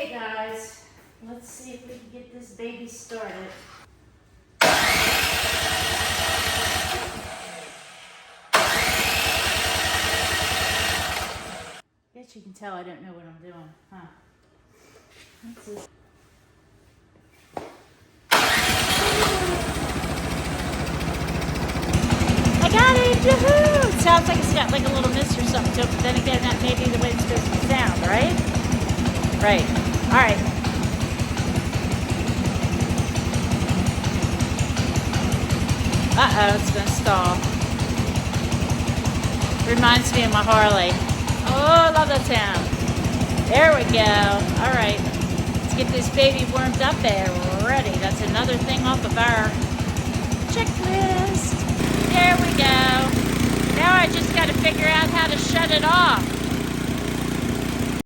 Okay guys, let's see if we can get this baby started. Guess you can tell I don't know what I'm doing, huh? Let's see. I got it! Yahoo! It sounds like it's got like a little mist or something to it, but then again, that may be the way it's supposed to sound, right? Right. Alright. Uh-oh, it's gonna stall. Reminds me of my Harley. Oh, I love that sound. There we go. Alright. Let's get this baby warmed up and ready. That's another thing off of our checklist. There we go. Now I just got to figure out how to shut it off.